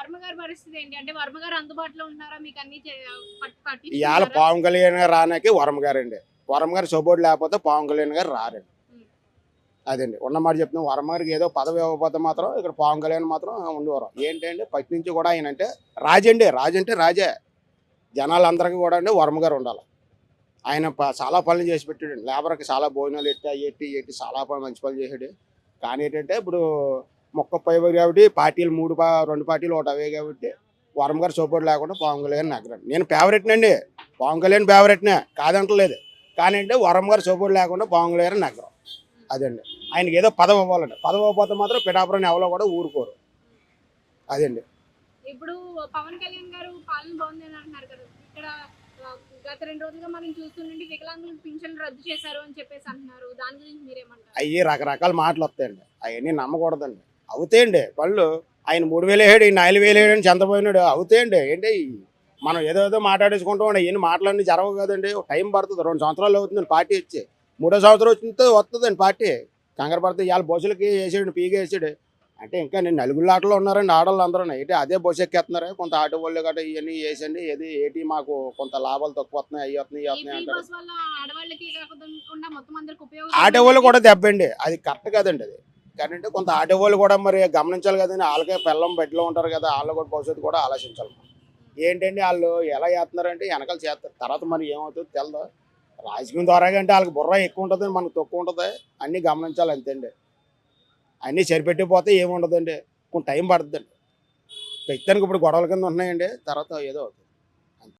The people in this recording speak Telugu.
వర్మ గారి పరిస్థితి ఏంటి? అంటే వర్మ గారు అందుబాటులో ఉన్నారా? మీకు అన్ని ఇవాళ పట్టించుకుంటారా? పవన్ కళ్యాణ్ గారు రానాకి వరమ గారండి. వరమ గారు సపోర్ట్ లేకపోతే పవన్ కళ్యాణ్ గారు రారండి. హ్మ్. అదండి ఉన్నమాట చెప్తున్నాం. వరమ గారికి ఏదో పదవి ఇవ్వకపోతే మాత్రం ఇక్కడ పవన్ కళ్యాణ్ మాత్రం ఉండేవారు. ఏంటంటే ఫస్ట్ నుంచి కూడా ఆయన అంటే రాజండి. రాజు అంటే రాజే. జనాలందరికీ కూడా అండి వరమ గారు ఉండాలి. ఆయన చాలా పనులు చేసి పెట్టాడు. లేబర్కి చాలా భోజనాలు ఎట్టి చాలా మంచి పనులు చేశాడు. కానీ ఏంటంటే ఇప్పుడు మొక్క పైబడి కాబట్టి పార్టీలు రెండు పార్టీలు ఒకటి అవే కాబట్టి వరమ గారు సపోర్ట్ లేకుండా పవన్ కళ్యాణ్ నగ్గరండి. నేను ఫేవరెట్నండి. పవన్ కళ్యాణ్ ఫేవరెట్నే కాదంటలేదు. కానీ అంటే వరమ గారు సపోర్ట్ లేకుండా పవన్ కళ్యాణ్ నగ్గరం. అదండి. ఆయనకి ఏదో పదవి ఇవ్వాలండి. పదవి ఇవ్వకపోతే మాత్రం పిఠాపురం ఎవరో కూడా ఊరుకోరు. అదండి. ఇప్పుడు పవన్ కళ్యాణ్ గారు పాలన బాగుందని అంటున్నారు కదా! ఇక్కడ గత 2 రోజులుగా మనం చూస్తుంటే వికలాంగులకు పింఛన్లు రద్దు చేశారు అని చెప్పేసి అంటున్నారు. దాని గురించి మీరేమంటారు? అవి రకరకాల మాటలు వస్తాయండి. అవన్నీ నమ్మకూడదండి. అవుతాయండి పనులు. ఆయన 3000 వేసాడు, ఈయన 4000 వేసాడు అని చంద్రపోయినాడు. అవుతాయండి. ఏంటి మనం ఏదో మాట్లాడేసుకుంటాం. అవన్నీ మాటలన్నీ జరగవు కదండి. టైం పడుతుంది. 2 సంవత్సరాలు అవుతుందండి పార్టీ వచ్చి. 3వ సంవత్సరం వచ్చిందో వస్తుందండి పార్టీ. కంగారు పడితే ఇవాళ బస్సులకి వేసాడు, పీగా వేసాడు. అంటే ఇంకా నేను నలుగురు ఆటలో ఉన్నారండి ఆడవాళ్ళు అందరూ. ఏంటి అదే బస్సు ఎక్కేస్తున్నారు. కొంత ఆటో వాళ్ళు గట్రా ఇవన్నీ వేసండి. ఏటి మాకు కొంత లాభాలు తక్కువ వస్తున్నాయి, అవి వస్తున్నాయి, ఇవి వస్తున్నాయి అంటారు. బస్ వల్ల ఆడవాళ్ళకి కాకుండా మొత్తం అందరికి ఆటో వాళ్ళు ఉపయోగం. కూడా దెబ్బండి. అది కరెక్ట్ కాదండి. అది కానీ అంటే కొంత ఆటో వాళ్ళు కూడా మరి గమనించాలి కదండి. వాళ్ళకే పిల్లం బెడ్లో ఉంటారు కదా. వాళ్ళు కూడా భవిష్యత్తు కూడా ఆలోచించాలి. ఏంటండి వాళ్ళు ఎలా చేస్తున్నారంటే వెనకాల చేస్తారు. తర్వాత మరి ఏమవుతుందో తెలదు. రాజకీయం ద్వారా అంటే వాళ్ళకి బుర్ర ఎక్కువ ఉంటుంది, మనకు తక్కువ ఉంటుంది. అన్నీ గమనించాలి అంతే అండి. అన్నీ సరిపెట్టిపోతే ఏముండదండి. కొంచెం టైం పడుతుందండి. ప్రస్తుతానికి ఇప్పుడు గొడవల కింద ఉన్నాయండి. తర్వాత ఏదో అవుతుంది.